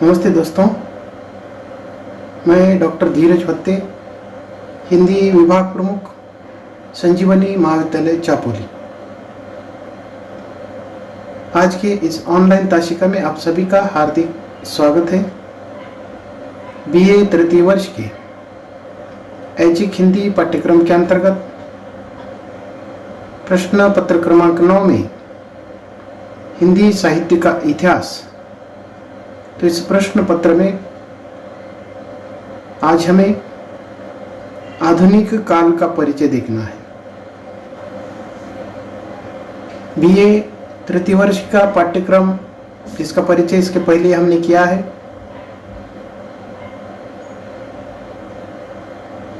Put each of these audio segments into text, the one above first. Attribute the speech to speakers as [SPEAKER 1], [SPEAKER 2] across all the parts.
[SPEAKER 1] नमस्ते दोस्तों, मैं डॉक्टर धीरज भत्ते, हिंदी विभाग प्रमुख, संजीवनी महाविद्यालय चापोली। आज के इस ऑनलाइन ताशिका में आप सभी का हार्दिक स्वागत है। बीए तृतीय वर्ष के ऐच्छिक हिंदी पाठ्यक्रम के अंतर्गत प्रश्न पत्र क्रमांक 9 में हिंदी साहित्य का इतिहास। तो इस प्रश्न पत्र में आज हमें आधुनिक काल का परिचय देखना है। बीए तृतीय वर्ष का पाठ्यक्रम जिसका परिचय इसके पहले हमने किया है।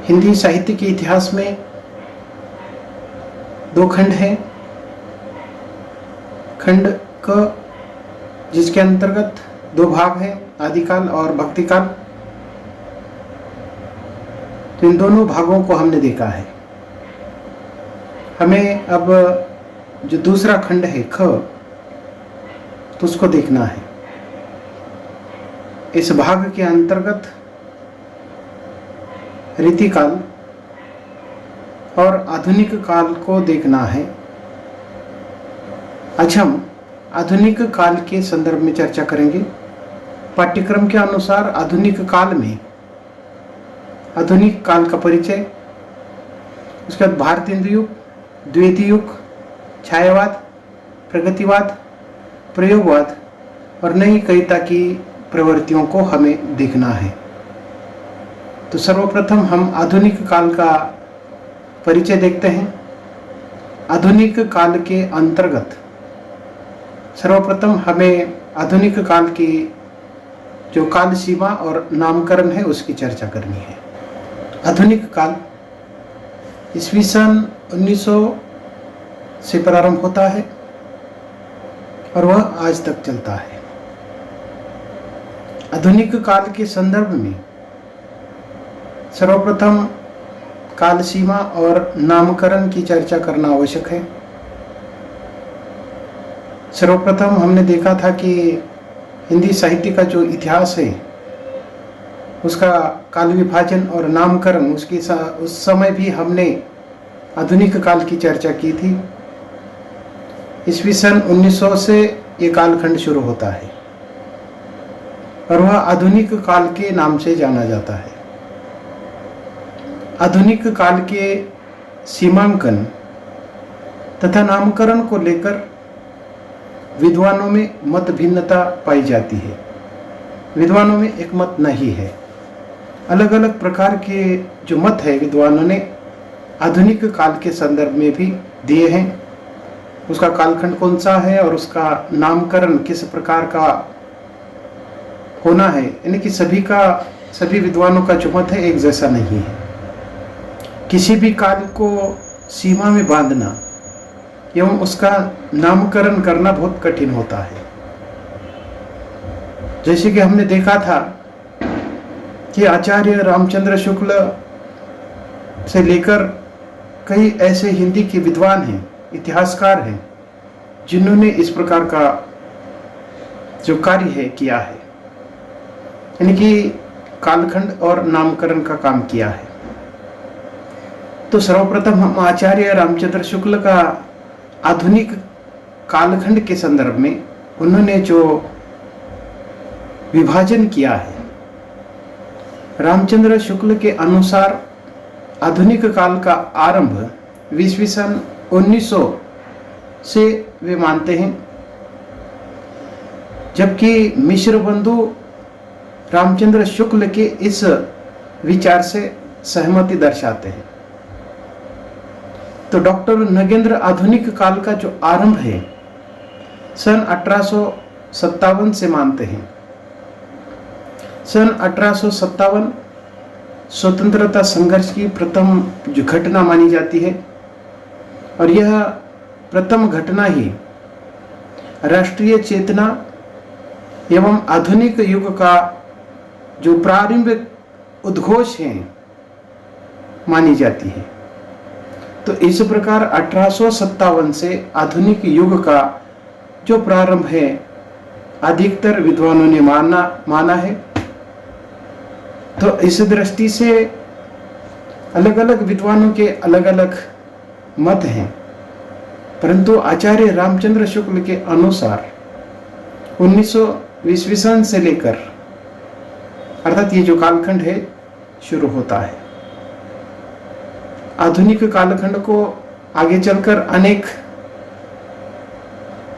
[SPEAKER 1] हिंदी साहित्य के इतिहास में 2 खंड हैं। खंड क जिसके अंतर्गत 2 भाग हैं, आदिकाल और भक्तिकाल। तो इन दोनों भागों को हमने देखा है। हमें अब जो दूसरा खंड है ख, तो उसको देखना है। इस भाग के अंतर्गत रीतिकाल और आधुनिक काल को देखना है। आज हम आधुनिक काल के संदर्भ में चर्चा करेंगे। पाठ्यक्रम के अनुसार आधुनिक काल में आधुनिक काल का परिचय, उसके बाद भारतेंदु युग, द्वैती युग, छायावाद, प्रगतिवाद, प्रयोगवाद और नई कविता की प्रवृत्तियों को हमें देखना है। तो सर्वप्रथम हम आधुनिक काल का परिचय देखते हैं। आधुनिक काल के अंतर्गत सर्वप्रथम हमें आधुनिक काल की जो काल सीमा और नामकरण है उसकी चर्चा करनी है। आधुनिक काल ईस्वी सन 1900 से प्रारंभ होता है और वह आज तक चलता है। आधुनिक काल के संदर्भ में सर्वप्रथम काल सीमा और नामकरण की चर्चा करना आवश्यक है। सर्वप्रथम हमने देखा था कि हिंदी साहित्य का जो इतिहास है उसका काल विभाजन और नामकरण, उस समय भी हमने आधुनिक काल की चर्चा की थी। ईस्वी सन 1900 से ये कालखंड शुरू होता है और वह आधुनिक काल के नाम से जाना जाता है। आधुनिक काल के सीमांकन तथा नामकरण को लेकर विद्वानों में मत भिन्नता पाई जाती है। विद्वानों में एक मत नहीं है। अलग अलग प्रकार के जो मत है विद्वानों ने आधुनिक काल के संदर्भ में भी दिए हैं। उसका कालखंड कौन सा है और उसका नामकरण किस प्रकार का होना है, यानी कि सभी विद्वानों का जो मत है एक जैसा नहीं है। किसी भी काल को सीमा में बांधना एवं उसका नामकरण करना बहुत कठिन होता है। जैसे कि हमने देखा था कि आचार्य रामचंद्र शुक्ल से लेकर कई ऐसे हिंदी के विद्वान हैं, इतिहासकार हैं, जिन्होंने इस प्रकार का जो कार्य है किया है, यानी कि कालखंड और नामकरण का काम किया है। तो सर्वप्रथम हम आचार्य रामचंद्र शुक्ल का आधुनिक कालखंड के संदर्भ में उन्होंने जो विभाजन किया है, रामचंद्र शुक्ल के अनुसार आधुनिक काल का आरंभ ईस्वी सन 1900 से वे मानते हैं, जबकि मिश्र बंधु रामचंद्र शुक्ल के इस विचार से सहमति दर्शाते हैं। तो डॉक्टर नगेंद्र आधुनिक काल का जो आरंभ है सन 1857 से मानते हैं। सन 1857 स्वतंत्रता संघर्ष की प्रथम जो घटना मानी जाती है और यह प्रथम घटना ही राष्ट्रीय चेतना एवं आधुनिक युग का जो प्रारंभिक उद्घोष है मानी जाती है। तो इस प्रकार 1857 से आधुनिक युग का जो प्रारंभ है अधिकतर विद्वानों ने माना है। तो इस दृष्टि से अलग अलग विद्वानों के अलग अलग मत हैं, परंतु आचार्य रामचंद्र शुक्ल के अनुसार 1900 ईस्वी सन से लेकर अर्थात ये जो कालखंड है शुरू होता है। आधुनिक कालखंड को आगे चलकर अनेक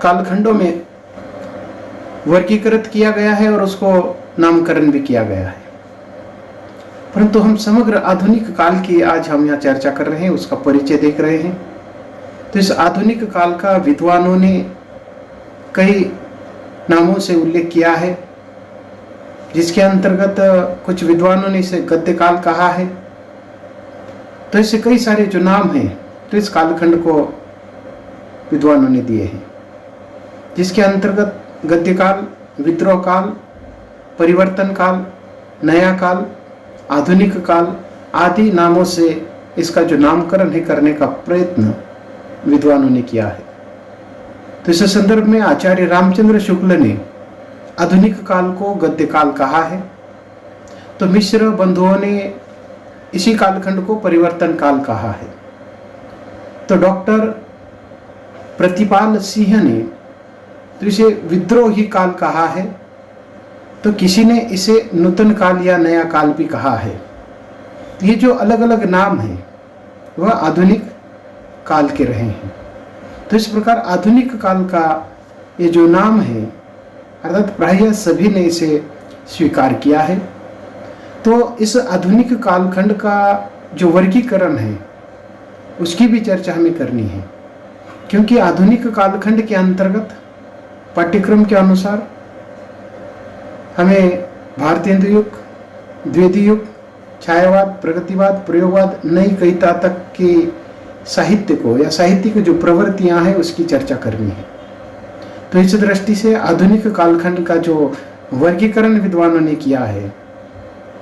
[SPEAKER 1] कालखंडों में वर्गीकृत किया गया है और उसको नामकरण भी किया गया है, परंतु हम समग्र आधुनिक काल की आज हम यहाँ चर्चा कर रहे हैं, उसका परिचय देख रहे हैं। तो इस आधुनिक काल का विद्वानों ने कई नामों से उल्लेख किया है, जिसके अंतर्गत कुछ विद्वानों ने इसे गद्य काल कहा है। तो ऐसे कई सारे जो नाम हैं तो इस कालखंड को विद्वानों ने दिए हैं, जिसके अंतर्गत गद्य काल, विद्रोह काल, परिवर्तन काल, नया काल, आधुनिक काल आदि नामों से इसका जो नामकरण है करने का प्रयत्न विद्वानों ने किया है। तो इस संदर्भ में आचार्य रामचंद्र शुक्ल ने आधुनिक काल को गद्य काल कहा है, तो मिश्र बंधुओं ने इसी कालखंड को परिवर्तन काल कहा है। तो डॉक्टर प्रतिपाल सिंह ने तो इसे विद्रोही काल कहा है, तो किसी ने इसे नूतन काल या नया काल भी कहा है। तो ये जो अलग अलग नाम हैं वह आधुनिक काल के रहे हैं। तो इस प्रकार आधुनिक काल का ये जो नाम है अर्थात प्रायः सभी ने इसे स्वीकार किया है। तो इस आधुनिक कालखंड का जो वर्गीकरण है उसकी भी चर्चा हमें करनी है, क्योंकि आधुनिक कालखंड के अंतर्गत पाठ्यक्रम के अनुसार हमें भारतेंदु युग, द्वितीय युग, छायावाद, प्रगतिवाद, प्रयोगवाद, नई कविता तक के साहित्य को या साहित्य की जो प्रवृत्तियां हैं उसकी चर्चा करनी है। तो इस दृष्टि से आधुनिक कालखंड का जो वर्गीकरण विद्वानों ने किया है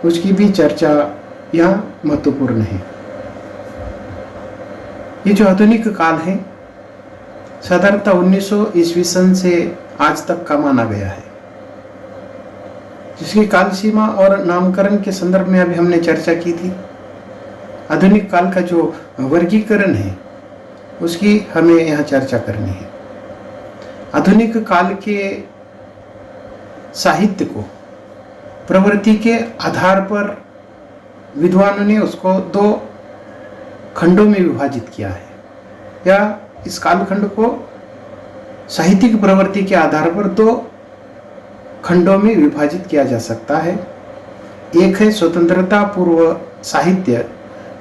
[SPEAKER 1] उसकी भी चर्चा यहाँ महत्वपूर्ण है। ये जो आधुनिक काल है साधारणतः 1900 ईस्वी सन से आज तक का माना गया है, जिसकी काल सीमा और नामकरण के संदर्भ में अभी हमने चर्चा की थी। आधुनिक काल का जो वर्गीकरण है उसकी हमें यहाँ चर्चा करनी है। आधुनिक काल के साहित्य को प्रवृत्ति के आधार पर विद्वानों ने उसको 2 खंडों में विभाजित किया है, या इस कालखंड को साहित्यिक प्रवृत्ति के आधार पर 2 खंडों में विभाजित किया जा सकता है। एक है स्वतंत्रता पूर्व साहित्य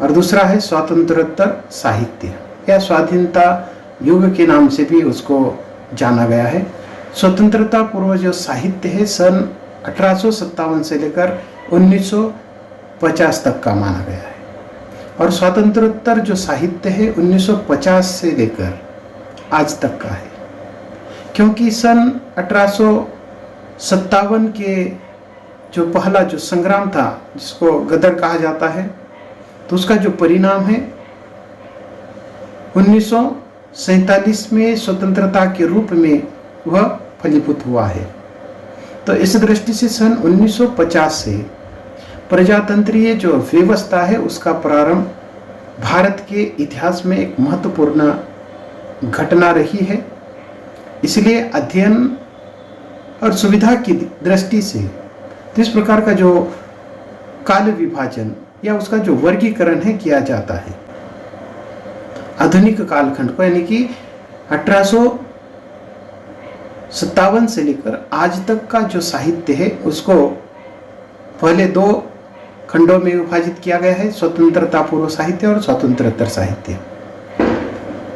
[SPEAKER 1] और दूसरा है स्वातंत्रोत्तर साहित्य या स्वाधीनता युग के नाम से भी उसको जाना गया है। स्वतंत्रता पूर्व जो साहित्य है सन 1857 से लेकर 1950 तक का माना गया है, और स्वातंत्रोत्तर जो साहित्य है 1950 से लेकर आज तक का है, क्योंकि सन 1857 के जो पहला जो संग्राम था जिसको गदर कहा जाता है, तो उसका जो परिणाम है 1947 में स्वतंत्रता के रूप में वह फलीभूत हुआ है। तो इस दृष्टि से सन 1950 से प्रजातंत्रीय जो व्यवस्था है उसका प्रारंभ भारत के इतिहास में एक महत्वपूर्ण घटना रही है। इसलिए अध्ययन और सुविधा की दृष्टि से तो इस प्रकार का जो काल विभाजन या उसका जो वर्गीकरण है किया जाता है। आधुनिक कालखंड को यानी कि 1857 से लेकर आज तक का जो साहित्य है उसको पहले 2 खंडों में विभाजित किया गया है, स्वतंत्रता पूर्व साहित्य और स्वातंत्रोत्तर साहित्य।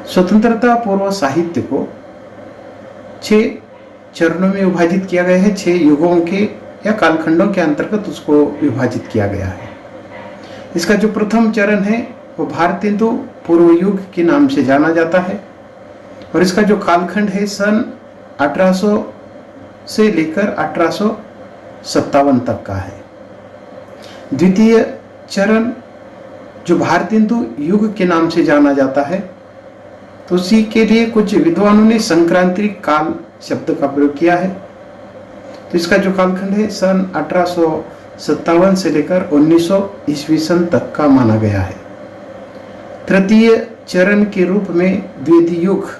[SPEAKER 1] स्वतंत्रता पूर्व साहित्य को 6 चरणों में विभाजित किया गया है, 6 युगों के या कालखंडों के अंतर्गत उसको विभाजित किया गया है। इसका जो प्रथम चरण है वो भारतेंदु पूर्व युग के नाम से जाना जाता है, और इसका जो कालखंड है सन 1800 से लेकर 1857 तक का है। द्वितीय चरण जो भारतेंदु युग के नाम से जाना जाता है, तो उसी के लिए कुछ विद्वानों ने संक्रांति काल शब्द का प्रयोग किया है, तो इसका जो कालखंड है सन 1857 से लेकर 1900 ईस्वी सन तक का माना गया है। तृतीय चरण के रूप में द्वितीय युग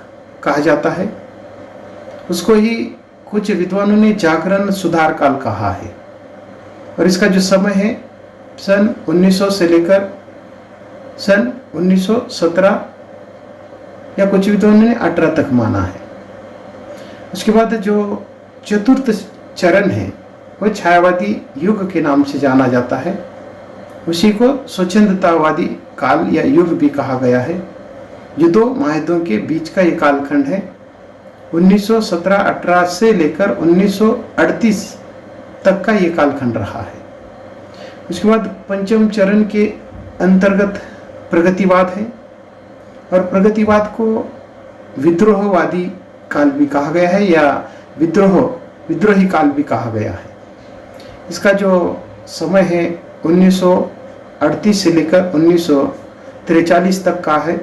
[SPEAKER 1] कहा जाता है। उसको ही कुछ विद्वानों ने जागरण सुधार काल कहा है। और इसका जो समय है सन 1900 से लेकर सन 1917 या कुछ विद्वानों ने 18 तक माना है। उसके बाद जो चतुर्थ चरण है वह छायावादी युग के नाम से जाना जाता है। उसी को स्वच्छंदतावादी काल या युग भी कहा गया है, जो दो महायुद्धों के बीच का ये कालखंड है। 1917-18 से लेकर 1938 तक का ये कालखंड रहा है। उसके बाद पंचम चरण के अंतर्गत प्रगतिवाद है, और प्रगतिवाद को विद्रोहवादी काल भी कहा गया है या विद्रोही काल भी कहा गया है। इसका जो समय है 1938 से लेकर 1943 तक का है।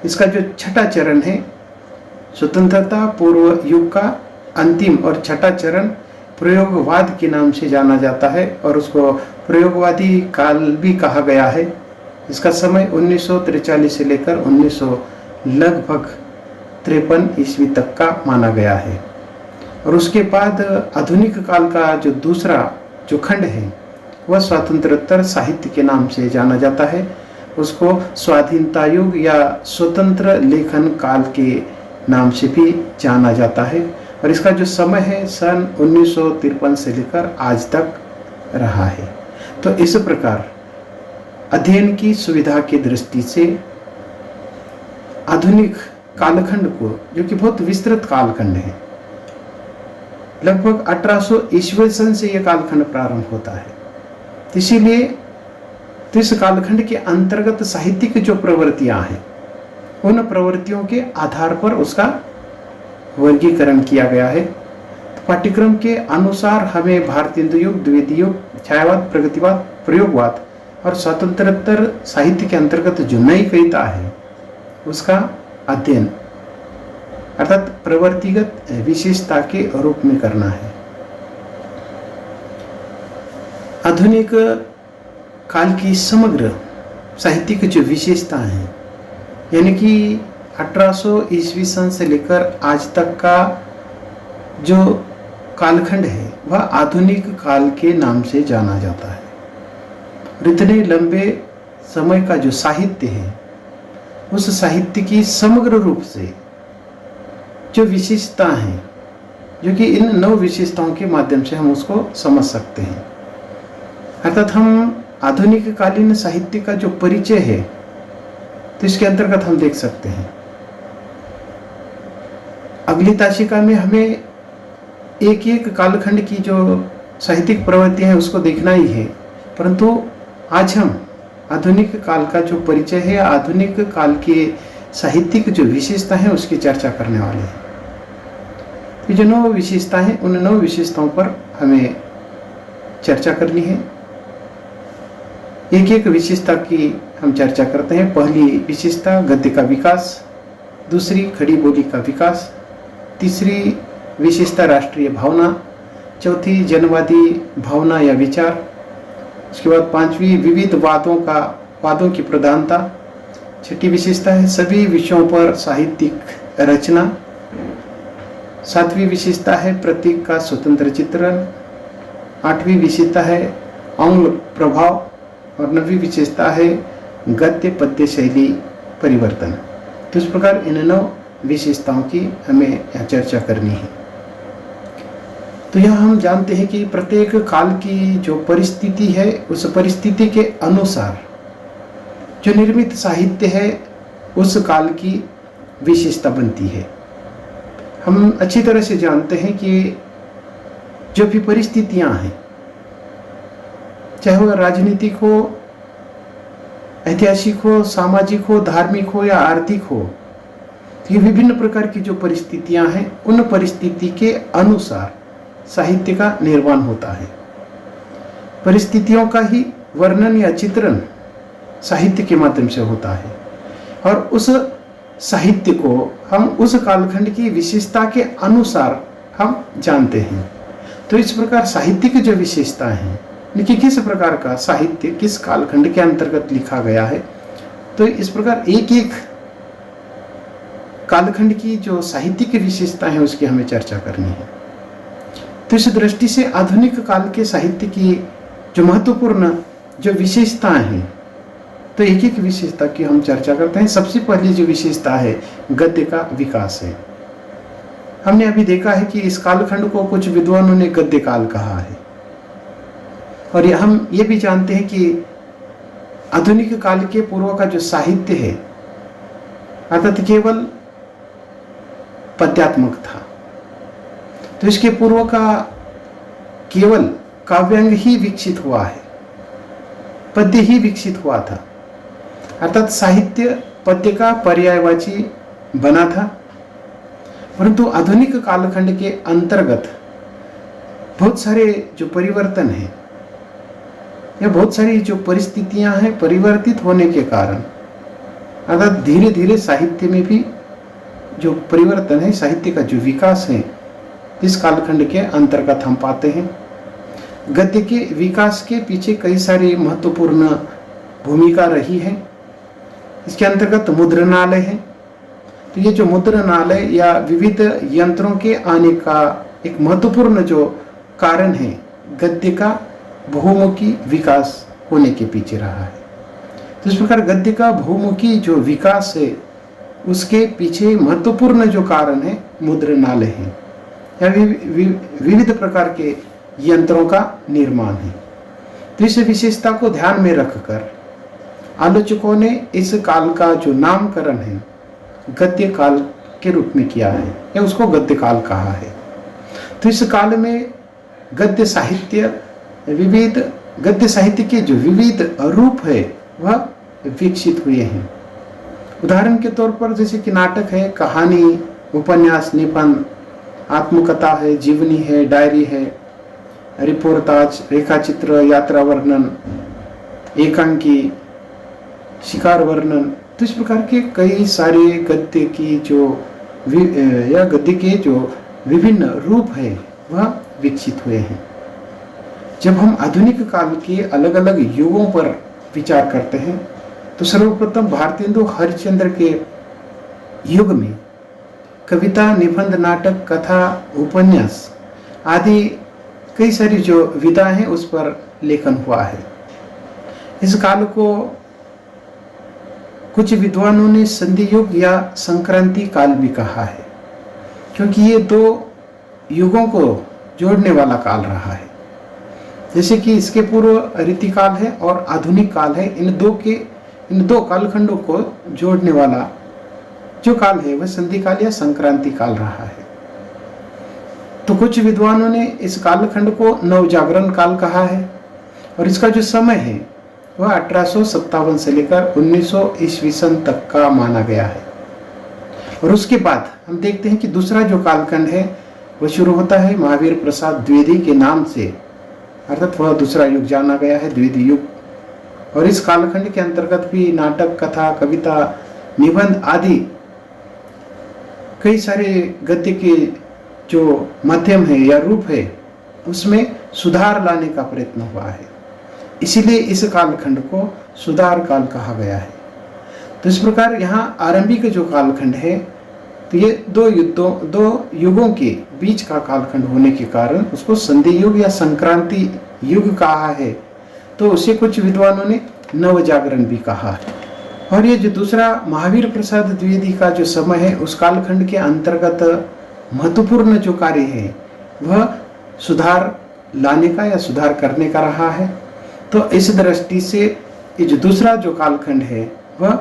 [SPEAKER 1] इसका जो छठा चरण है स्वतंत्रता पूर्व युग का अंतिम और छठा चरण प्रयोगवाद के नाम से जाना जाता है, और उसको प्रयोगवादी काल भी कहा गया है। इसका समय 1943 से लेकर 1900 लगभग 53 ईस्वी तक का माना गया है। और उसके बाद आधुनिक काल का जो दूसरा जो खंड है वह स्वातंत्रोत्तर साहित्य के नाम से जाना जाता है। उसको स्वाधीनता युग या स्वतंत्र लेखन काल के नाम से भी जाना जाता है। और इसका जो समय है सन 1953 से लेकर आज तक रहा है। तो इस प्रकार अध्ययन की सुविधा की दृष्टि से आधुनिक कालखंड को, जो कि बहुत विस्तृत कालखंड है, लगभग 1800 ईस्वी सन से यह कालखंड प्रारंभ होता है। इसीलिए तो इस कालखंड के अंतर्गत साहित्यिक जो प्रवृत्तियां हैं उन प्रवृत्तियों के आधार पर उसका वर्गीकरण किया गया है। तो पाठ्यक्रम के अनुसार हमें भारतीय युग, द्वितीय युग, छायावाद, प्रगतिवाद, प्रयोगवाद और स्वातंत्रोत्तर साहित्य के अंतर्गत जो नई कविता है उसका अध्ययन अर्थात प्रवृत्तिगत विशेषता के रूप में करना है। आधुनिक काल की समग्र साहित्यिक जो विशेषता है, यानी कि 1800 ईस्वी सन से लेकर आज तक का जो कालखंड है वह आधुनिक काल के नाम से जाना जाता है। और इतने लंबे समय का जो साहित्य है उस साहित्य की समग्र रूप से जो विशेषता है, जो कि इन 9 विशेषताओं के माध्यम से हम उसको समझ सकते हैं। अर्थात हम आधुनिक कालीन साहित्य का जो परिचय है तो इसके अंतर्गत हम देख सकते हैं। अगली ताशिका में हमें एक एक कालखंड की जो साहित्यिक प्रवृत्ति है उसको देखना ही है, परंतु आज हम आधुनिक काल का जो परिचय है, आधुनिक काल के साहित्यिक जो विशेषता है उसकी चर्चा करने वाले हैं। ये जो 9 विशेषता है उन 9 विशेषताओं पर हमें चर्चा करनी है। एक एक विशेषता की हम चर्चा करते हैं। पहली विशेषता गद्य का विकास, दूसरी खड़ी बोली का विकास, तीसरी विशेषता राष्ट्रीय भावना, चौथी जनवादी भावना या विचार, उसके बाद 5वीं विविध वादों की प्रधानता, छठी विशेषता है सभी विषयों पर साहित्यिक रचना, 7वीं विशेषता है प्रतीक का स्वतंत्र चित्रण, 8वीं विशेषता है अंग प्रभाव, और 9वीं विशेषता है गद्य पद्य शैली परिवर्तन। तो इस प्रकार इन 9 विशेषताओं की हमें यहाँ चर्चा करनी है। तो यहाँ हम जानते हैं कि प्रत्येक काल की जो परिस्थिति है उस परिस्थिति के अनुसार जो निर्मित साहित्य है उस काल की विशेषता बनती है। हम अच्छी तरह से जानते हैं कि जो भी परिस्थितियां हैं, चाहे वह राजनीतिक हो, ऐतिहासिक हो, सामाजिक हो, धार्मिक हो या आर्थिक हो, तो ये विभिन्न प्रकार की जो परिस्थितियां हैं उन परिस्थिति के अनुसार साहित्य का निर्माण होता है। परिस्थितियों का ही वर्णन या चित्रण साहित्य के माध्यम से होता है, और उस साहित्य को हम उस कालखंड की विशेषता के अनुसार हम जानते हैं। तो इस प्रकार साहित्य की जो विशेषताएं हैं कि किस प्रकार का साहित्य किस कालखंड के अंतर्गत लिखा गया है, तो इस प्रकार एक एक कालखंड की जो साहित्य की विशेषताएं हैं उसकी हमें चर्चा करनी है। तो इस दृष्टि से आधुनिक काल के साहित्य की जो महत्वपूर्ण जो विशेषताएं हैं, तो एक एक विशेषता की हम चर्चा करते हैं। सबसे पहली जो विशेषता है गद्य का विकास है। हमने अभी देखा है कि इस कालखंड को कुछ विद्वानों ने गद्य काल कहा है, और हम ये भी जानते हैं कि आधुनिक काल के पूर्व का जो साहित्य है अर्थात केवल पद्यात्मक था। तो इसके पूर्व का केवल काव्यांग ही विकसित हुआ है, पद्य ही विकसित हुआ था, अर्थात साहित्य पद्य का पर्यायवाची बना था। परंतु आधुनिक कालखंड के अंतर्गत बहुत सारे जो परिवर्तन है या बहुत सारी जो परिस्थितियां हैं परिवर्तित होने के कारण, अर्थात धीरे धीरे साहित्य में भी जो परिवर्तन है, साहित्य का जो विकास है, इस कालखंड के अंतर्गत हम पाते हैं। गद्य के विकास के पीछे कई सारी महत्वपूर्ण भूमिका रही है। इसके अंतर्गत मुद्रणालय है। तो ये जो मुद्रणालय या विविध यंत्रों के आने का एक महत्वपूर्ण जो कारण है, गद्य का बहुमुखी विकास होने के पीछे रहा है। तो इस प्रकार गद्य का बहुमुखी जो विकास है उसके पीछे महत्वपूर्ण जो कारण है मुद्रणालय है या विविध प्रकार के यंत्रों का निर्माण है। तो इस विशेषता को ध्यान में रखकर आलोचकों ने इस काल का जो नामकरण है गद्य काल के रूप में किया है या उसको गद्य काल कहा है। तो इस काल में गद्य साहित्य के जो विविध रूप है वह विकसित हुए हैं। उदाहरण के तौर पर जैसे कि नाटक है, कहानी, उपन्यास, निबंध, आत्मकथा है, जीवनी है, डायरी है, रिपोर्टाज, रेखाचित्र, यात्रा वर्णन, एकांकी, शिकार वर्णन। तो इस प्रकार के कई सारे गद्य की जो गद्य के जो विभिन्न रूप है वह विकसित हुए हैं। जब हम आधुनिक काल के अलग अलग युगों पर विचार करते हैं तो सर्वप्रथम भारतेंदु हरिश्चंद्र के युग में कविता, निबंध, नाटक, कथा, उपन्यास आदि कई सारी जो विधाएं हैं उस पर लेखन हुआ है। इस काल को कुछ विद्वानों ने संधि युग या संक्रांति काल भी कहा है, क्योंकि ये दो युगों को जोड़ने वाला काल रहा है। जैसे कि इसके पूर्व रीतिकाल है और आधुनिक काल है, इन दो कालखंडों को जोड़ने वाला जो काल है वह संधि काल या संक्रांति काल रहा है। तो कुछ विद्वानों ने इस कालखंड को नवजागरण काल कहा है और इसका जो समय है वह 1857 से लेकर 1900 ईस्वी सन तक का माना गया है। और उसके बाद हम देखते हैं कि दूसरा जो कालखंड है वह शुरू होता है महावीर प्रसाद द्विवेदी के नाम से, अर्थात वह दूसरा युग जाना गया है, द्विवेदी युग। और इस कालखंड के अंतर्गत भी नाटक, कथा, कविता, निबंध आदि कई सारे गद्य के जो माध्यम है या रूप है उसमें सुधार लाने का प्रयत्न हुआ है, इसीलिए इस कालखंड को सुधार काल कहा गया है। तो इस प्रकार यहाँ आरंभिक जो कालखंड है तो ये दो युगों के बीच का कालखंड होने के कारण उसको संधि युग या संक्रांति युग कहा है। तो उसे कुछ विद्वानों ने नवजागरण भी कहा है। और ये जो दूसरा महावीर प्रसाद द्विवेदी का जो समय है उस कालखंड के अंतर्गत महत्वपूर्ण जो कार्य है वह सुधार लाने का या सुधार करने का रहा है। तो इस दृष्टि से ये जो दूसरा जो कालखंड है वह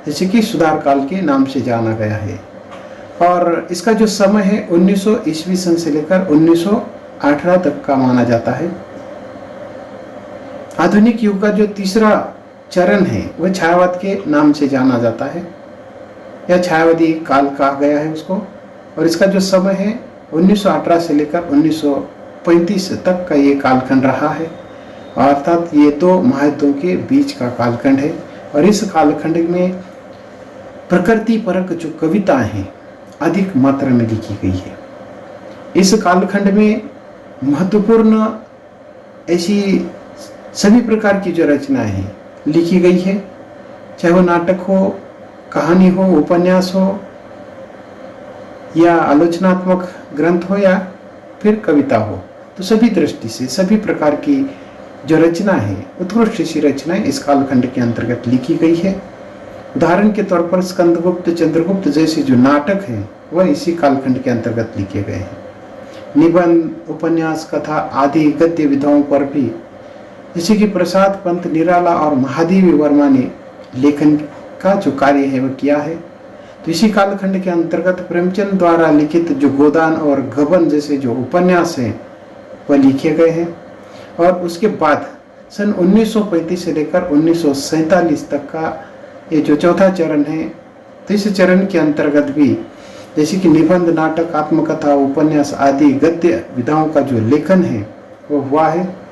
[SPEAKER 1] जैसे कि सुधार काल के नाम से जाना गया है। और इसका जो समय है 1900 ईस्वी सन से लेकर 1918 तक का माना जाता है। आधुनिक युग का जो तीसरा चरण है वह छायावाद के नाम से जाना जाता है या छायावादी काल कहा गया है उसको। और इसका जो समय है 1918 से लेकर 1935 तक का ये कालखंड रहा है, अर्थात ये दो महायुद्धों के बीच का कालखंड है। और इस कालखंड में प्रकृति परक जो कविताएं हैं अधिक मात्रा में लिखी गई है। इस कालखंड में महत्वपूर्ण ऐसी सभी प्रकार की जो रचनाएं हैं लिखी गई है, चाहे वो नाटक हो, कहानी हो, उपन्यास हो, या आलोचनात्मक ग्रंथ हो, या फिर कविता हो, तो सभी दृष्टि से सभी प्रकार की जो रचना है, उत्कृष्ट सी रचनाएं इस कालखंड के अंतर्गत लिखी गई है। उदाहरण के तौर पर स्कंदगुप्त, चंद्रगुप्त जैसे जो नाटक हैं वह इसी कालखंड के अंतर्गत लिखे गए हैं। निबंध, उपन्यास, कथा आदि गद्य विधाओं पर भी जैसे कि प्रसाद पंत निराला और महादेवी वर्मा ने लेखन का जो कार्य है वह किया है। तो इसी कालखंड के अंतर्गत प्रेमचंद द्वारा लिखित जो गोदान और गबन जैसे जो उपन्यास हैं वह लिखे गए हैं। और उसके बाद सन 1935 से लेकर 1947 तक का ये जो चौथा चरण है, तो इस चरण के अंतर्गत भी जैसे कि निबंध, नाटक, आत्मकथा, उपन्यास आदि गद्य विधाओं का जो लेखन है वो हुआ है।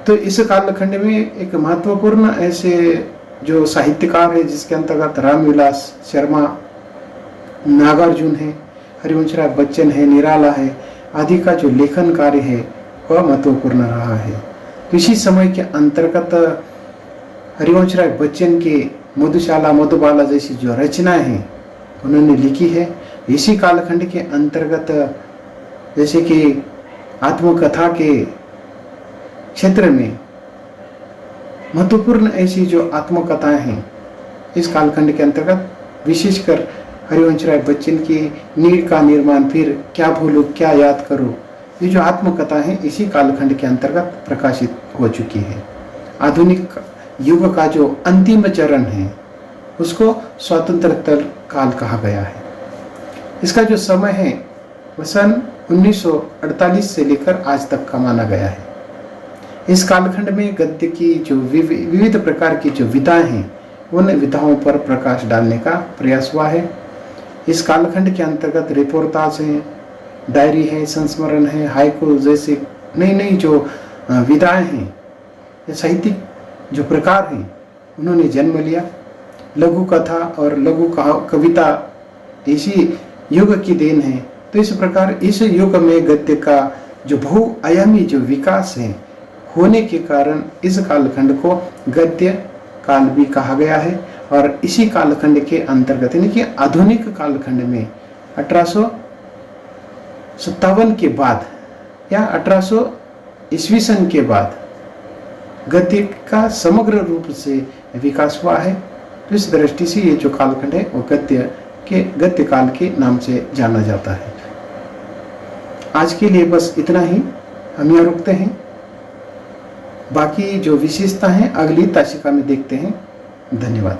[SPEAKER 1] तो इस कालखंड में एक महत्वपूर्ण ऐसे जो साहित्यकार है जिसके अंतर्गत रामविलास शर्मा, नागार्जुन है, हरिवंशराय बच्चन है, निराला है आदि का जो लेखन कार्य है वह महत्वपूर्ण रहा है। तो इसी समय के अंतर्गत हरिवंशराय बच्चन के मधुशाला, मधुबाला जैसी जो रचनाएं हैं उन्होंने लिखी है। इसी कालखंड के अंतर्गत जैसे कि आत्मकथा के क्षेत्र में महत्वपूर्ण ऐसी जो आत्मकथाएं हैं इस कालखंड के अंतर्गत, विशेषकर हरिवंशराय बच्चन की नीड़ का निर्माण, फिर क्या भूलूं क्या याद करूं, ये जो आत्मकथा है इसी कालखंड के अंतर्गत प्रकाशित हो चुकी है। आधुनिक युग का जो अंतिम चरण है उसको स्वातंत्रोत्तर काल कहा गया है। इसका जो समय है वह सन 1948 से लेकर आज तक का माना गया है। इस कालखंड में गद्य की जो विविध प्रकार की जो विधाएं हैं उन विधाओं पर प्रकाश डालने का प्रयास हुआ है। इस कालखंड के अंतर्गत रिपोर्टाज हैं, डायरी है, संस्मरण है, हाइकू जैसे नई नई जो विधाएं हैं, साहित्यिक जो प्रकार हैं उन्होंने जन्म लिया। लघु कथा और लघु कविता इसी युग की देन है। तो इस प्रकार इस युग में गद्य का जो बहुआयामी जो विकास है होने के कारण इस कालखंड को गद्य काल भी कहा गया है। और इसी कालखंड के अंतर्गत यानी कि आधुनिक कालखंड में 1857 के बाद या 1800 ईस्वी सन के बाद गद्य का समग्र रूप से विकास हुआ है। तो इस दृष्टि से ये जो कालखंड है वो गद्य काल के नाम से जाना जाता है। आज के लिए बस इतना ही, हम यहाँ रुकते हैं। बाकी जो विशेषता है अगली ताशिका में देखते हैं। धन्यवाद।